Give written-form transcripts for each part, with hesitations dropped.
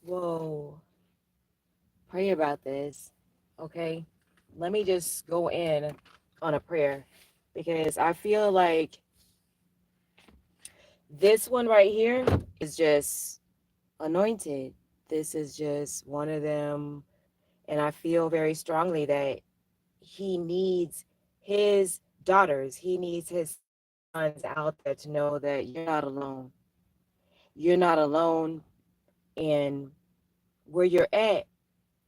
Whoa. Pray about this. Okay. Let me just go in on a prayer because I feel like this one right here is just anointed. This is just one of them. And I feel very strongly that he needs his daughters, he needs his sons out there to know that you're not alone. You're not alone in where you're at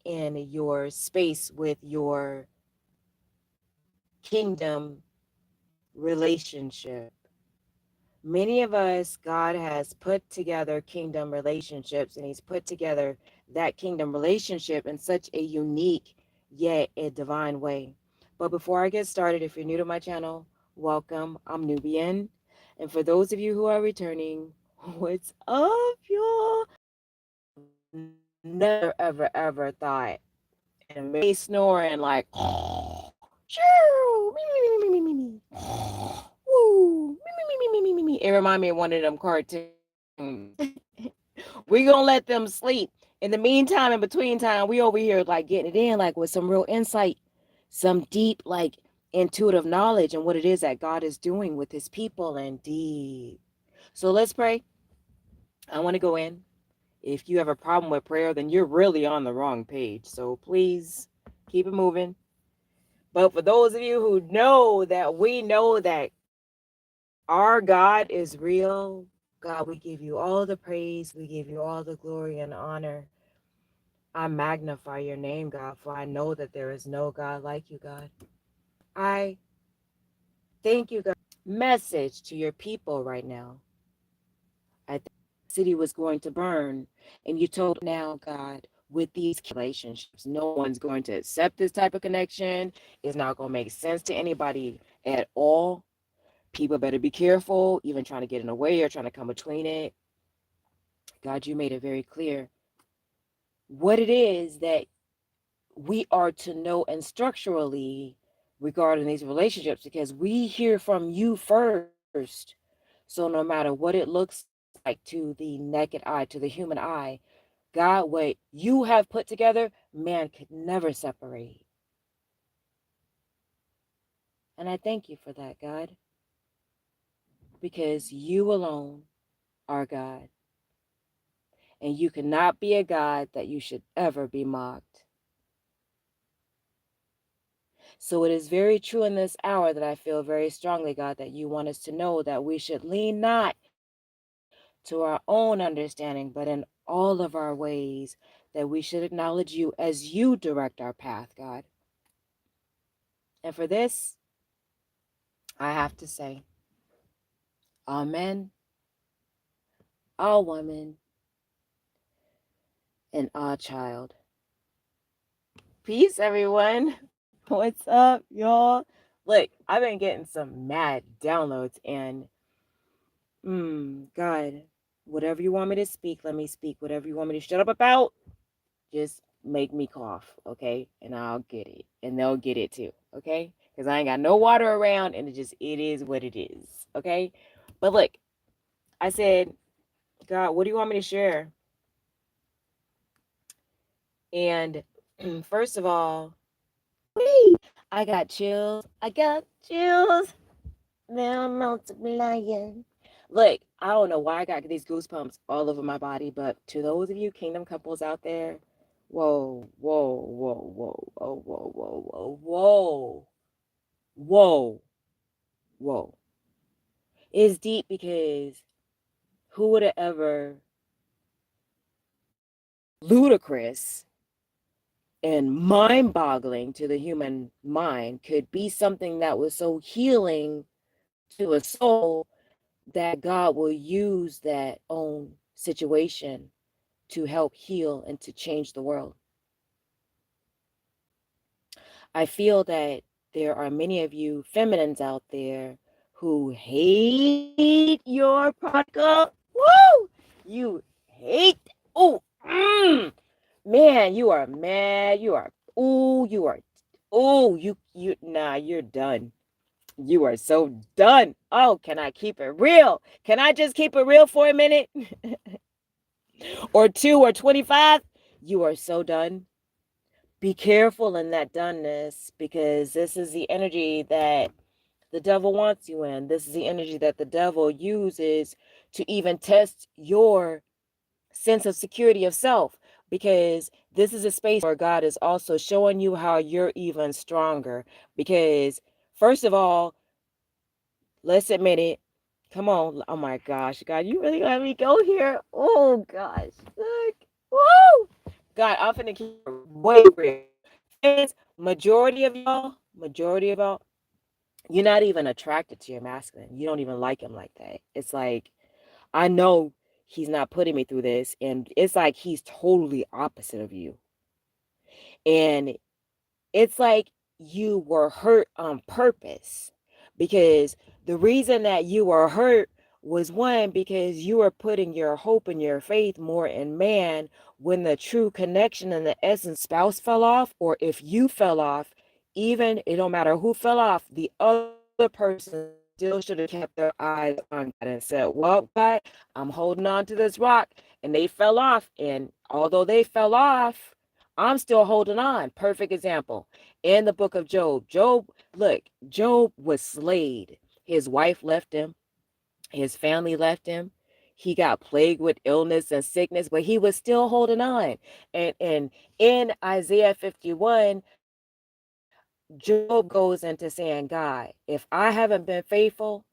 in your space with your kingdom relationship. Many of us, God has put together kingdom relationships, and he's put together that kingdom relationship in such a unique yet a divine way. But before I get started, if you're new to my channel, welcome. I'm Nubian. And for those of you who are returning, what's up, y'all? Never, ever, ever thought and me snoring like, shoo, me, me, me, me, me, me, me. Woo, me. It reminded me of one of them cartoons. We gonna let them sleep. In the meantime, in between time, we over here like getting it in, like with some real insight, some deep, like intuitive knowledge and what it is that God is doing with his people and deep. So let's pray. I want to go in. If you have a problem with prayer, then you're really on the wrong page. So please keep it moving. But for those of you who know that we know that our God is real, God, we give you all the praise, we give you all the glory and honor. I magnify your name, God, for I know that there is no God like you, God. I thank you, God. Message to your people right now. I think the city was going to burn, and you told now, God, with these relationships, no one's going to accept this type of connection. It's not going to make sense to anybody at all. People better be careful, even trying to get in the way or trying to come between it. God, you made it very clear what it is that we are to know and structurally regarding these relationships because we hear from you first. So no matter what it looks like to the naked eye, to the human eye, God, what you have put together, man could never separate. And I thank you for that, God, because you alone are God. And you cannot be a God that you should ever be mocked. So it is very true in this hour that I feel very strongly, God, that you want us to know that we should lean not to our own understanding, but in all of our ways, that we should acknowledge you as you direct our path, God. And for this, I have to say, Amen, all woman, and all child. Peace, everyone. What's up, y'all? Look, I've been getting some mad downloads, and God, whatever you want me to speak, let me speak. Whatever you want me to shut up about, just make me cough, okay? And I'll get it. And they'll get it too, okay? Because I ain't got no water around and it is what it is, okay? But look, I said, God, what do you want me to share? And first of all, whee, I got chills. I got chills. Now I'm multiplying. Look, I don't know why I got these goosebumps all over my body, but to those of you kingdom couples out there, whoa, whoa, whoa, whoa, whoa, whoa, whoa, whoa, whoa, whoa. It's deep because who would have ever ludicrous and mind-boggling to the human mind could be something that was so healing to a soul that God will use that own situation to help heal and to change the world. I feel that there are many of you feminines out there who hate your prodigal. Woo! You hate. Oh, man, you are mad. You are. Oh, you are. Oh, nah, you're done. You are so done. Oh, can I keep it real? Can I just keep it real for a minute? or 2 or 25, you are so done. Be careful in that doneness because this is the energy that the devil wants you in. This is the energy that the devil uses to even test your sense of security of self, because this is a space where God is also showing you how you're even stronger. Because, first of all, let's admit it. Come on. Oh my gosh, God, you really let me go here. Oh gosh. Look. Woo! God, I'm finna keep it way real. Fans, majority of y'all, you're not even attracted to your masculine. You don't even like him like that. It's like, I know he's not putting me through this, and it's like he's totally opposite of you. And it's like you were hurt on purpose, because the reason that you were hurt was, one, because you were putting your hope and your faith more in man, when the true connection and the essence spouse fell off, or if you fell off, even it don't matter who fell off, the other person still should have kept their eyes on God and said, well, God, I'm holding on to this rock. And they fell off, and although they fell off, I'm still holding on. Perfect example. In the book of Job, look, Job was slayed. His wife left him, his family left him. He got plagued with illness and sickness, but he was still holding on. And in Isaiah 51, Job goes into saying, God, if I haven't been faithful,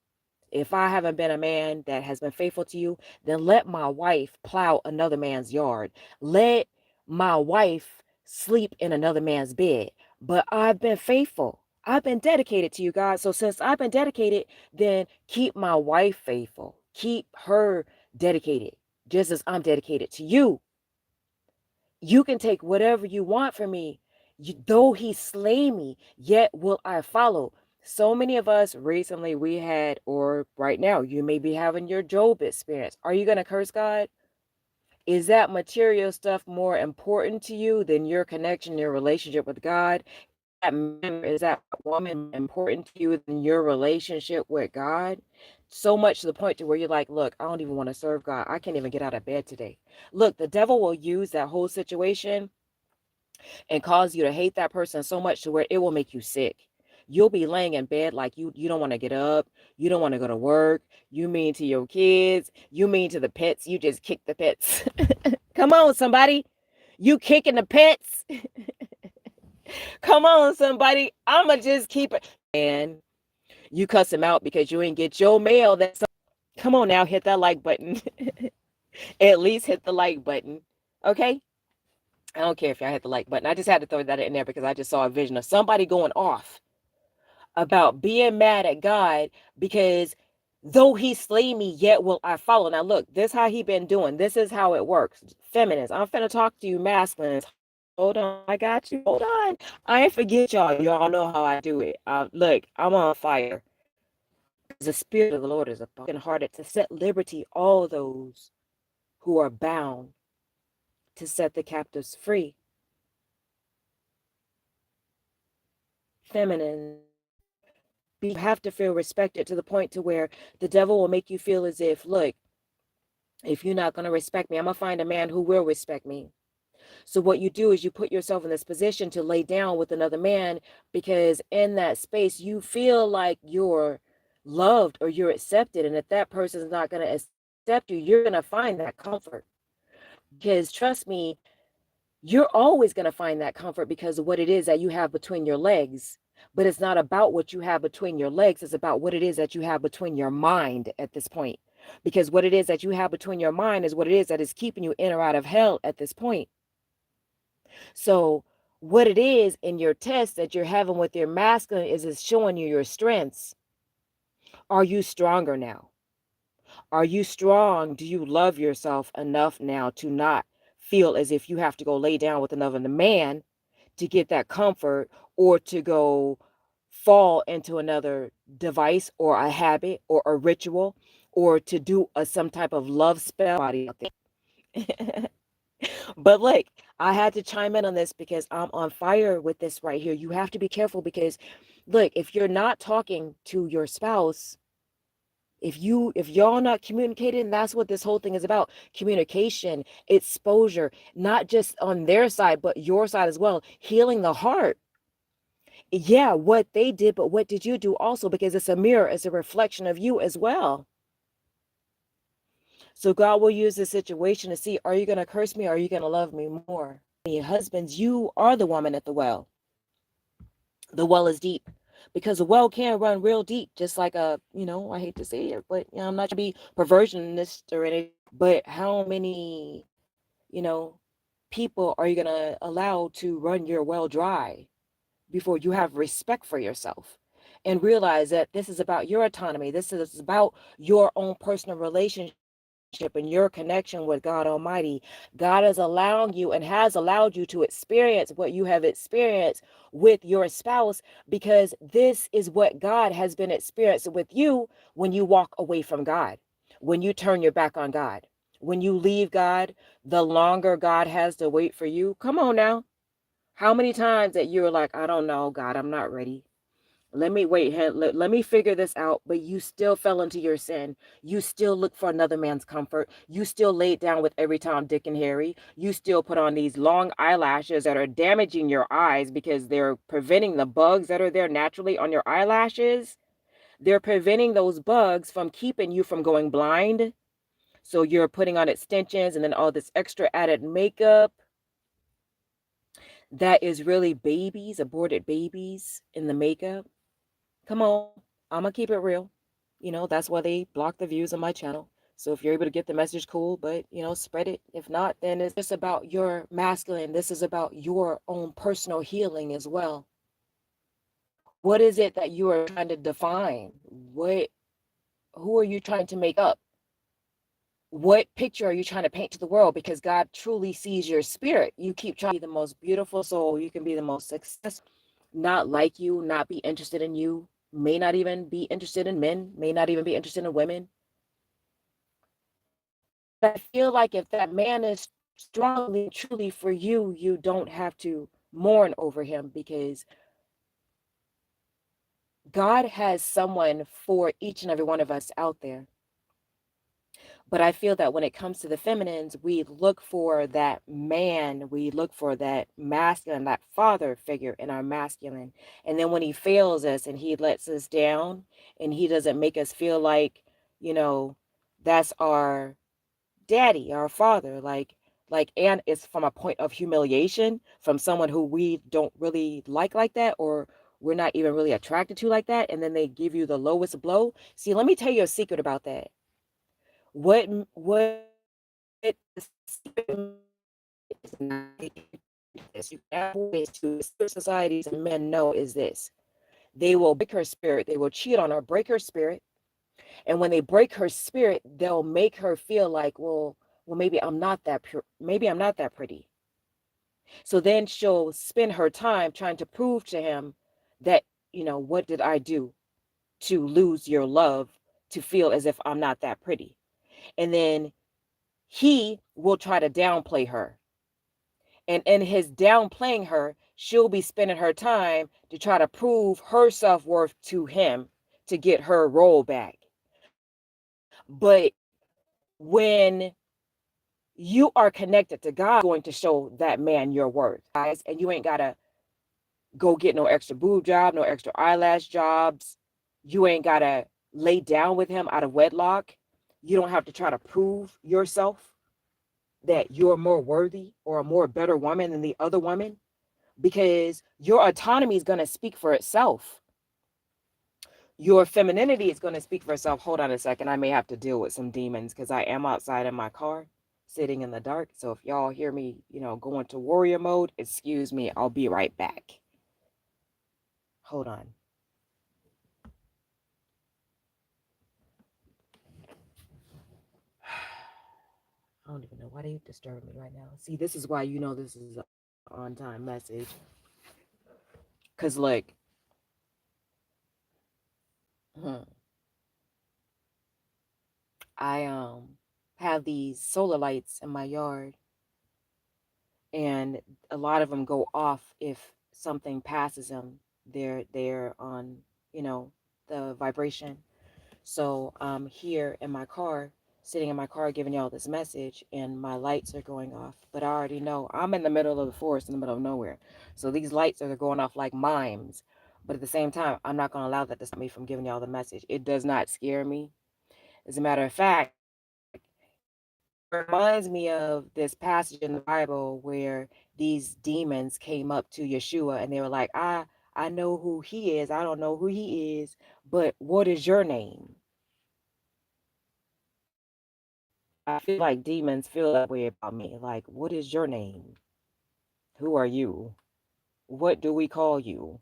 if I haven't been a man that has been faithful to you, then let my wife plow another man's yard. Let my wife sleep in another man's bed. But I've been faithful. I've been dedicated to you, God. So since I've been dedicated, then keep my wife faithful. Keep her dedicated, just as I'm dedicated to you. You can take whatever you want from me. Though he slay me, yet will I follow. So many of us recently, we had, or right now, you may be having your Job experience. Are you going to curse God? Is that material stuff more important to you than your connection, your relationship with God? Is that man or is that woman more important to you than your relationship with God? So much to the point to where you're like, look, I don't even want to serve God. I can't even get out of bed today. Look, the devil will use that whole situation and cause you to hate that person so much to where it will make you sick. You'll be laying in bed like you don't want to get up, you don't want to go to work, you mean to your kids, you mean to the pets, you just kick the pets. Come on, somebody. You kicking the pets. Come on, somebody. I'ma just keep it. And you cuss him out because you ain't get your mail. That's, come on now, hit that like button. At least hit the like button. Okay? I don't care if y'all hit the like button. I just had to throw that in there because I just saw a vision of somebody going off about being mad at God because though he slay me, yet will I follow. Now look, this how he been doing. This is how it works. Feminists, I'm finna talk to you masculines. Hold on, I got you. Hold on. I ain't forget y'all. Y'all know how I do it. Look, I'm on fire. Because the Spirit of the Lord is upon hearted to set liberty all those who are bound, to set the captives free. Feminines, you have to feel respected to the point to where the devil will make you feel as if, look, if you're not going to respect me, I'm going to find a man who will respect me. So what you do is you put yourself in this position to lay down with another man, because in that space you feel like you're loved or you're accepted. And if that person is not going to accept you, you're going to find that comfort. Because trust me, you're always going to find that comfort because of what it is that you have between your legs. But it's not about what you have between your legs. It's about what it is that you have between your mind at this point. Because what it is that you have between your mind is what it is that is keeping you in or out of hell at this point. So what it is in your test that you're having with your masculine is it's showing you your strengths. Are you stronger now? Are you strong? Do you love yourself enough now to not feel as if you have to go lay down with another man to get that comfort, or to go fall into another device or a habit or a ritual, or to do some type of love spell out there? But look, I had to chime in on this because I'm on fire with this right here. You have to be careful because, look, if you're not talking to your spouse, If y'all not communicating, that's what this whole thing is about. Communication, exposure, not just on their side, but your side as well. Healing the heart. Yeah, what they did, but what did you do also? Because it's a mirror, it's a reflection of you as well. So God will use this situation to see, are you going to curse me or are you going to love me more? Husbands, you are the woman at the well. The well is deep because the well can run real deep, just like I hate to say it, but I'm not trying to be perversionist or anything, but how many, you know, people are you going to allow to run your well dry before you have respect for yourself and realize that this is about your autonomy. This is about your own personal relationship and your connection with God Almighty. God is allowing you and has allowed you to experience what you have experienced with your spouse because this is what God has been experiencing with you when you walk away from God, when you turn your back on God, when you leave God, the longer God has to wait for you. Come on now. How many times that you're like, I don't know, God, I'm not ready. Let me wait. Let me figure this out. But you still fell into your sin. You still look for another man's comfort. You still laid down with every Tom, Dick, and Harry. You still put on these long eyelashes that are damaging your eyes because they're preventing the bugs that are there naturally on your eyelashes. They're preventing those bugs from keeping you from going blind. So you're putting on extensions and then all this extra added makeup that is really babies, aborted babies in the makeup. Come on, I'm gonna keep it real. That's why they block the views on my channel. So if you're able to get the message, cool, but spread it. If not, then it's just about your masculine. This is about your own personal healing as well. What is it that you are trying to define? Who are you trying to make up? What picture are you trying to paint to the world? Because God truly sees your spirit. You keep trying to be the most beautiful soul, you can be the most successful, not like you, not be interested in you, may not even be interested in men, may not even be interested in women. But I feel like if that man is strongly, truly for you, you don't have to mourn over him because God has someone for each and every one of us out there. But I feel that when it comes to the feminines, we look for that man, we look for that masculine, that father figure in our masculine. And then when he fails us and he lets us down and he doesn't make us feel like, you know, that's our daddy, our father, and it's from a point of humiliation from someone who we don't really like that, or we're not even really attracted to like that, and then they give you the lowest blow. See, let me tell you a secret about that. What the secret is not this. You can avoid this to societies and men know is this. They will break her spirit. They will cheat on her, break her spirit. And when they break her spirit, they'll make her feel like, well, maybe I'm not that pure. Maybe I'm not that pretty. So then she'll spend her time trying to prove to him that, what did I do to lose your love, to feel as if I'm not that pretty? And then he will try to downplay her. And in his downplaying her, she'll be spending her time to try to prove her self-worth to him to get her role back. But when you are connected to God, going to show that man your worth, guys, and you ain't gotta go get no extra boob job, no extra eyelash jobs. You ain't gotta lay down with him out of wedlock. You don't have to try to prove yourself that you're more worthy or a more better woman than the other woman, because your autonomy is going to speak for itself. Your femininity is going to speak for itself. Hold on a second. I may have to deal with some demons because I am outside in my car sitting in the dark. So if y'all hear me, go into warrior mode, excuse me. I'll be right back. Hold on. I don't even know why they disturb me right now. See, this is why this is an on-time message. Cause hmm, I have these solar lights in my yard, and a lot of them go off if something passes them. They're on, the vibration. So I'm here in my car, sitting in my car, giving y'all this message, and my lights are going off. But I already know I'm in the middle of the forest, in the middle of nowhere. So these lights are going off like mimes. But at the same time, I'm not going to allow that to stop me from giving y'all the message. It does not scare me. As a matter of fact, it reminds me of this passage in the Bible where these demons came up to Yeshua and they were like, I know who he is. I don't know who he is, but what is your name? I feel like demons feel that way about me. Like, what is your name? Who are you? What do we call you?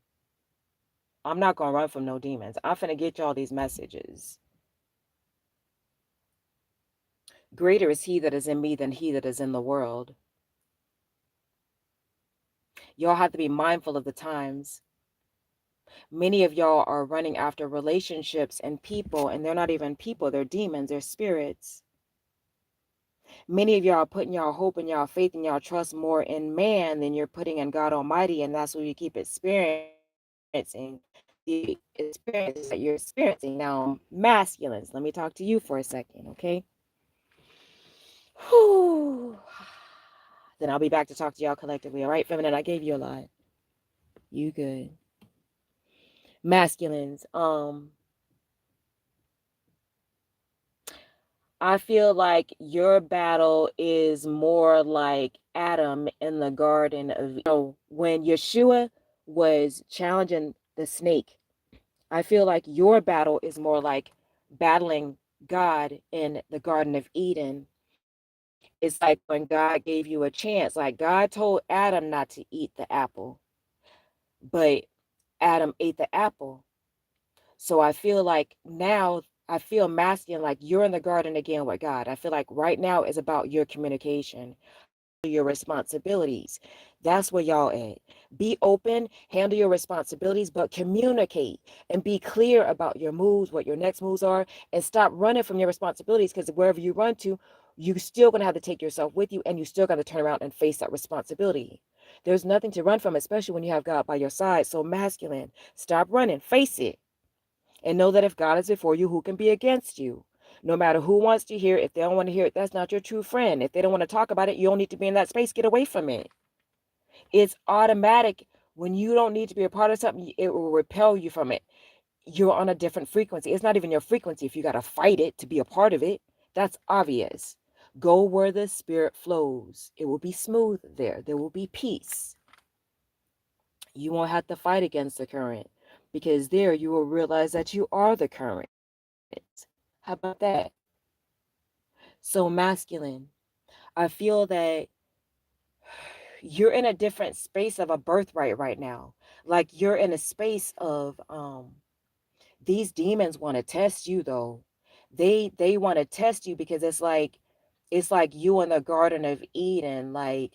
I'm not going to run from no demons. I'm finna get y'all these messages. Greater is he that is in me than he that is in the world. Y'all have to be mindful of the times. Many of y'all are running after relationships and people, and they're not even people, they're demons, they're spirits. Many of y'all are putting y'all hope and y'all faith and y'all trust more in man than you're putting in God Almighty, and that's what you keep experiencing. The experiences that you're experiencing now, masculines. Let me talk to you for a second, okay? Whew. Then I'll be back to talk to y'all collectively. All right, feminine, I gave you a lot. You good. Masculines. I feel like your battle is more like Adam in the Garden of, when Yeshua was challenging the snake. I feel like your battle is more like battling God in the Garden of Eden. It's like when God gave you a chance, like God told Adam not to eat the apple, but Adam ate the apple. So I feel like now I feel masculine, like you're in the garden again with God. I feel like right now is about your communication, your responsibilities. That's where y'all at. Be open, handle your responsibilities, but communicate and be clear about your moves, what your next moves are, and stop running from your responsibilities because wherever you run to, you're still going to have to take yourself with you and you still got to turn around and face that responsibility. There's nothing to run from, especially when you have God by your side. So, masculine, stop running, face it. And know that if God is before you, who can be against you? No matter who wants to hear it, if they don't want to hear it, that's not your true friend. If they don't want to talk about it, you don't need to be in that space. Get away from it. It's automatic. When you don't need to be a part of something, it will repel you from it. You're on a different frequency. It's not even your frequency if you got to fight it to be a part of it. That's obvious. Go where the spirit flows. It will be smooth there. There will be peace. You won't have to fight against the current because there you will realize that you are the current. How about that? So masculine. I feel that you're in a different space of a birthright right now. Like you're in a space of these demons want to test you though. They want to test you because it's like you in the Garden of Eden, like,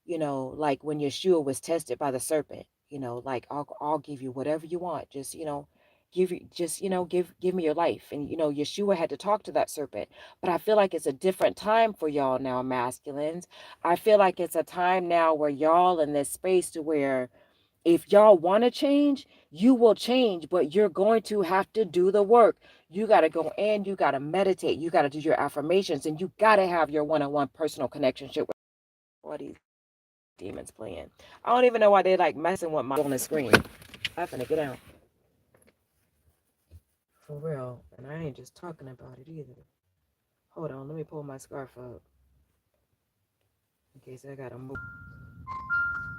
like when Yeshua was tested by the serpent, like I'll give you whatever you want. Just, give me your life. And Yeshua had to talk to that serpent. But I feel like it's a different time for y'all now, masculines. I feel like it's a time now where y'all in this space to where if y'all want to change, you will change, but you're going to have to do the work. You got to go in, you got to meditate, you got to do your affirmations, and you got to have your one-on-one personal connection with all these demons playing. I don't even know why they like messing with my on the screen. I'm finna get out. For real. And I ain't just talking about it either. Hold on, let me pull my scarf up in case I gotta move.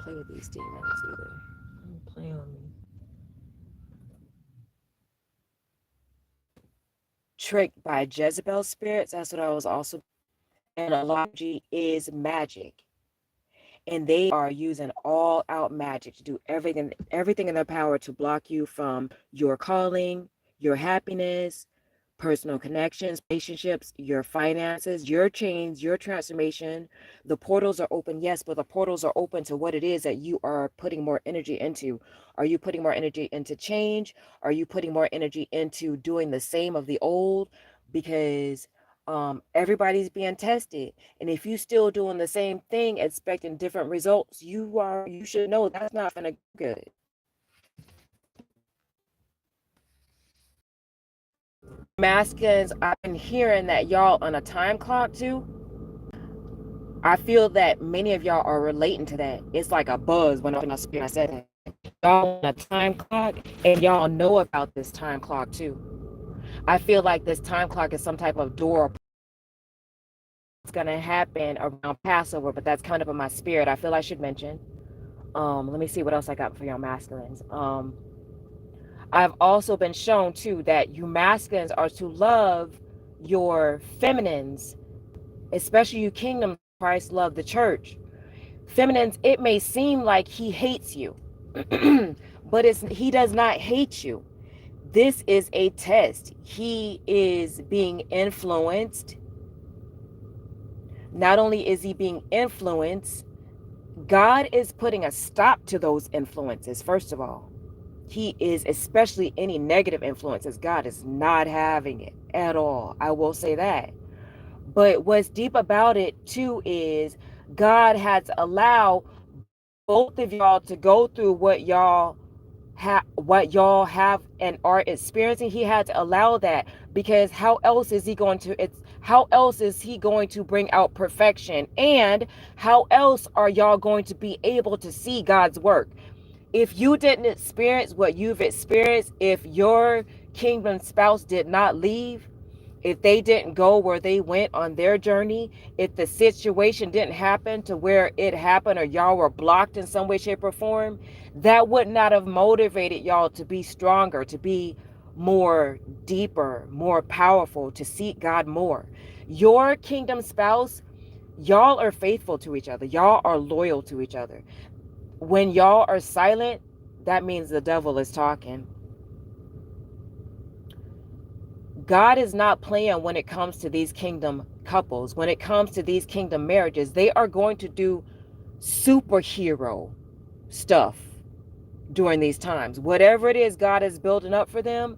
Play with these demons either. Don't play on me. Tricked by Jezebel spirits. That's what I was also. And astrology is magic. And they are using all out magic to do everything in their power to block you from your calling, your happiness, personal connections, relationships, your finances, your change, your transformation. The portals are open, yes, but the portals are open to what it is that you are putting more energy into. Are you putting more energy into change? Are you putting more energy into doing the same of the old? Because everybody's being tested, and if you still doing the same thing expecting different results, you should know that's not gonna go good. masculines, I've been hearing that y'all on a time clock too. I feel that many of y'all are relating to that. It's like a buzz when I was in my spirit. I said that. Y'all on a time clock, and y'all know about this time clock too. I feel like this time clock is some type of door that's gonna happen around Passover, but that's kind of in my spirit. I feel I should mention. Let me see what else I got for y'all masculines. I've also been shown too that you masculines are to love your feminines, especially you kingdom. Christ loved the church. Feminines, it may seem like he hates you, but he does not hate you. This is a test. He is being influenced. Not only is he being influenced, God is putting a stop to those influences, first of all. He is, especially any negative influences, God is not having it at all. I will say that. But what's deep about it too is God has allowed both of y'all to go through what y'all have and are experiencing. He had to allow that, because how else is he going to bring out perfection, and how else are y'all going to be able to see God's work if you didn't experience what you've experienced? If your kingdom spouse did not leave, if they didn't go where they went on their journey, if the situation didn't happen to where it happened, or y'all were blocked in some way, shape, or form, that would not have motivated y'all to be stronger, to be more deeper, more powerful, to seek God more. Your kingdom spouse, y'all are faithful to each other. Y'all are loyal to each other. When y'all are silent, that means the devil is talking. God is not playing when it comes to these kingdom couples. When it comes to these kingdom marriages, they are going to do superhero stuff during these times. Whatever it is God is building up for them,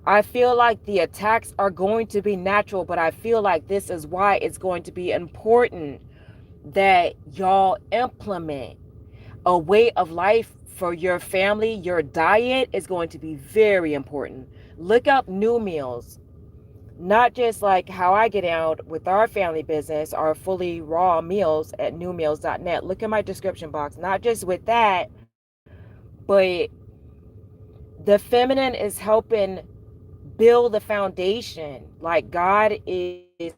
I feel like the attacks are going to be natural, but I feel like this is why it's going to be important that y'all implement a way of life for your family. Your diet is going to be very important. Look up new meals. Not just like how I get out with our family business, our fully raw meals at newmeals.net. Look in my description box. Not just with that, but the feminine is helping build the foundation. Like God is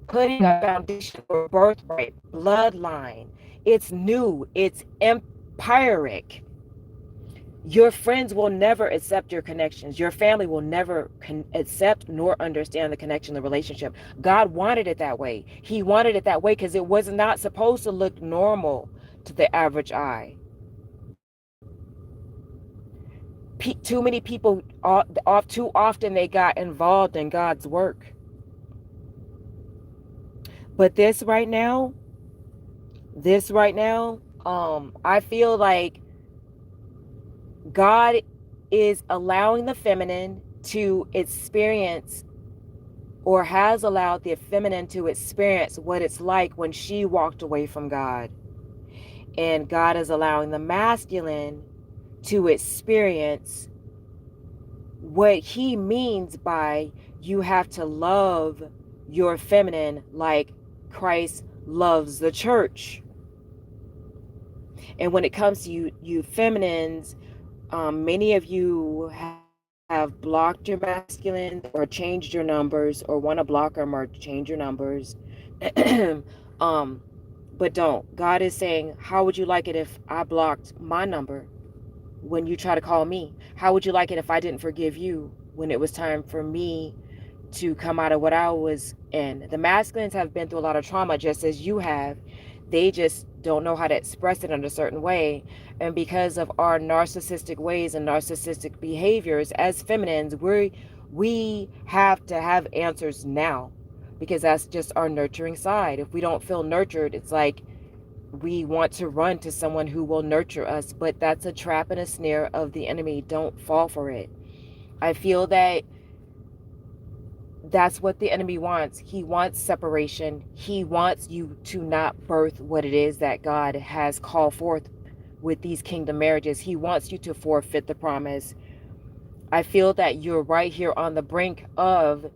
putting a foundation for birthright, bloodline. It's new, it's empiric. Your friends will never accept your connections. Your family will never accept nor understand the connection, the relationship. God wanted it that way. He wanted it that way because it was not supposed to look normal to the average eye. Too many people, too often they got involved in God's work. But this right now, I feel like God is allowing the feminine to experience, or has allowed the feminine to experience what it's like when she walked away from God. And God is allowing the masculine to experience what he means by you have to love your feminine like Christ loves the church. And when it comes to you feminines, many of you have blocked your masculine or changed your numbers, or want to block them or change your numbers. um, but don't. God is saying, how would you like it if I blocked my number when you try to call me? How would you like it if I didn't forgive you when it was time for me to come out of what I was in? The masculines have been through a lot of trauma, just as you have. They just don't know how to express it in a certain way. And because of our narcissistic ways and narcissistic behaviors as feminines, we have to have answers now, because that's just our nurturing side. If we don't feel nurtured, it's like we want to run to someone who will nurture us, but that's a trap and a snare of the enemy. Don't fall for it. I feel that that's what the enemy wants. He wants separation. He wants you to not birth what it is that God has called forth with these kingdom marriages. He wants you to forfeit the promise. I feel that you're right here on the brink of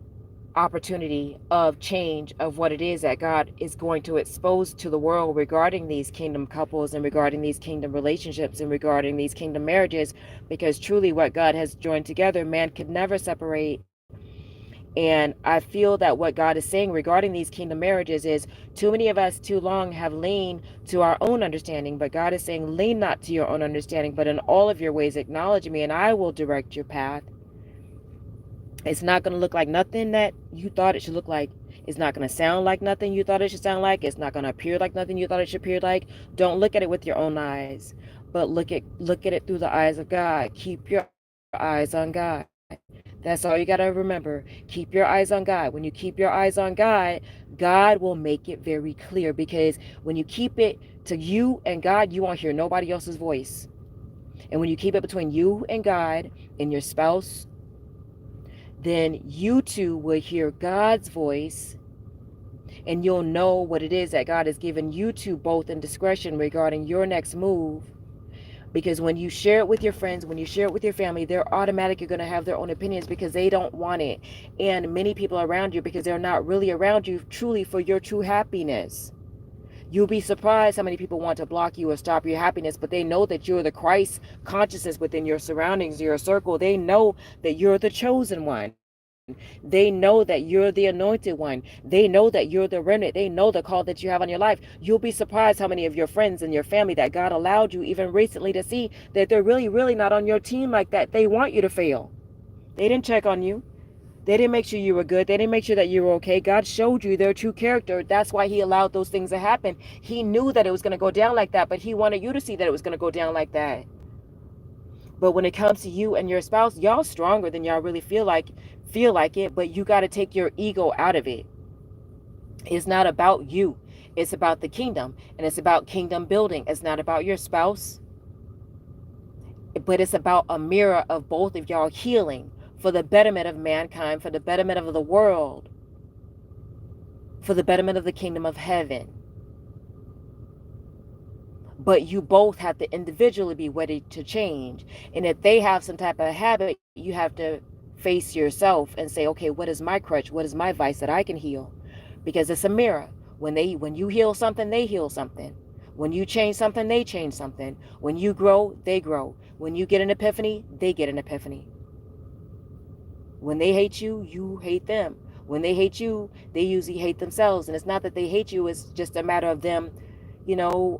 opportunity, of change, of what it is that God is going to expose to the world regarding these kingdom couples and regarding these kingdom relationships and regarding these kingdom marriages, because truly what God has joined together, man could never separate. And I feel that what God is saying regarding these kingdom marriages is too many of us too long have leaned to our own understanding, but God is saying, lean not to your own understanding, but in all of your ways acknowledge me, and I will direct your path. It's not going to look like nothing that you thought it should look like. It's not going to sound like nothing you thought it should sound like. It's not going to appear like nothing you thought it should appear like. Don't look at it with your own eyes, but look at it through the eyes of God. Keep your eyes on God. That's all you got to remember. Keep your eyes on God. When you keep your eyes on God, God will make it very clear, because when you keep it to you and God, you won't hear nobody else's voice. And when you keep it between you and God and your spouse, then you two will hear God's voice, and you'll know what it is that God has given you two both in discretion regarding your next move. Because when you share it with your friends, when you share it with your family, they're automatically going to have their own opinions because they don't want it. And many people around you, because they're not really around you truly for your true happiness. You'll be surprised how many people want to block you or stop your happiness, but they know that you're the Christ consciousness within your surroundings, your circle. They know that you're the chosen one. They know that you're the anointed one. They know that you're the remnant. They know the call that you have on your life. You'll be surprised how many of your friends and your family that God allowed you even recently to see that they're really, really not on your team like that. They want you to fail. They didn't check on you. They didn't make sure you were good. They didn't make sure that you were okay. God showed you their true character. That's why He allowed those things to happen. He knew that it was going to go down like that, but He wanted you to see that it was going to go down like that. But when it comes to you and your spouse, y'all stronger than y'all really feel like it, but you got to take your ego out of it. It's not about you. It's about the kingdom, and it's about kingdom building. It's not about your spouse, but it's about a mirror of both of y'all healing for the betterment of mankind, for the betterment of the world, for the betterment of the kingdom of heaven. But you both have to individually be ready to change. And if they have some type of habit, you have to face yourself and say, okay, what is my crutch? What is my vice that I can heal? Because it's a mirror. When you heal something, they heal something. When you change something, they change something. When you grow, they grow. When you get an epiphany, they get an epiphany. When they hate you, you hate them. When they hate you, they usually hate themselves. And it's not that they hate you, it's just a matter of them,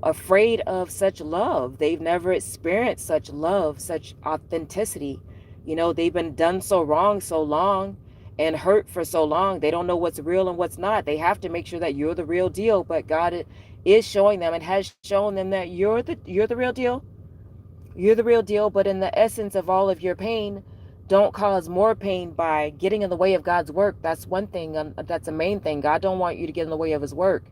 afraid of such love. They've never experienced such love, such authenticity. They've been done so wrong so long and hurt for so long. They don't know what's real and what's not. They have to make sure that you're the real deal. But God is showing them and has shown them that you're the real deal. You're the real deal, but in the essence of all of your pain, don't cause more pain by getting in the way of God's work. That's one thing. That's a main thing. God don't want you to get in the way of His work.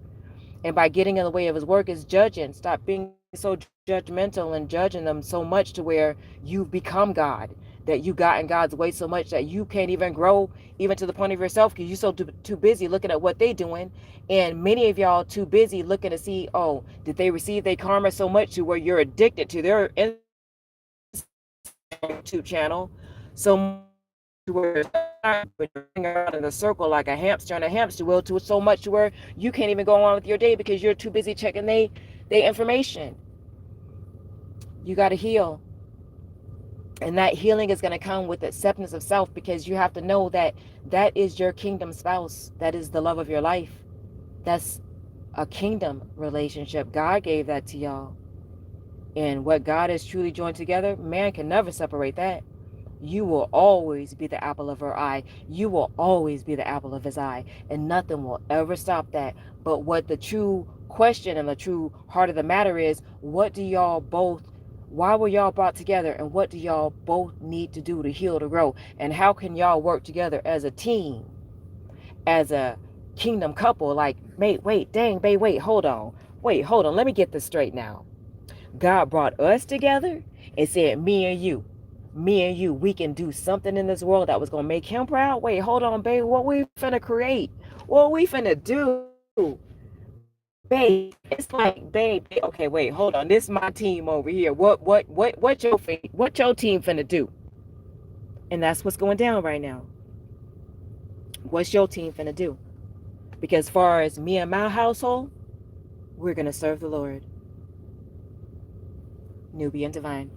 And by getting in the way of His work is judging. Stop being so judgmental and judging them so much to where you've become God, that you got in God's way so much that you can't even grow even to the point of yourself because you're so too busy looking at what they doing. And many of y'all too busy looking to see, oh, did they receive their karma so much to where you're addicted to their Instagram YouTube channel so much to where running around in a circle like a hamster on a hamster wheel, to so much to where you can't even go on with your day because you're too busy checking they information. You got to heal. And that healing is going to come with acceptance of self, because you have to know that that is your kingdom spouse. That is the love of your life. That's a kingdom relationship. God gave that to y'all. And what God has truly joined together, man can never separate that. You will always be the apple of her eye. You will always be the apple of his eye. And nothing will ever stop that. But what the true question and the true heart of the matter is, why were y'all brought together? And what do y'all both need to do to heal, to grow? And how can y'all work together as a team, as a kingdom couple? Like, wait, hold on. Let me get this straight now. God brought us together and said, me and you, we can do something in this world that was going to make him proud. Wait, hold on, babe. What we finna create? What we finna do? Babe, it's like, babe, okay, wait, hold on. This is my team over here. What your team finna do? And that's what's going down right now. What's your team finna do? Because as far as me and my household, we're gonna serve the Lord. Nubian Divine.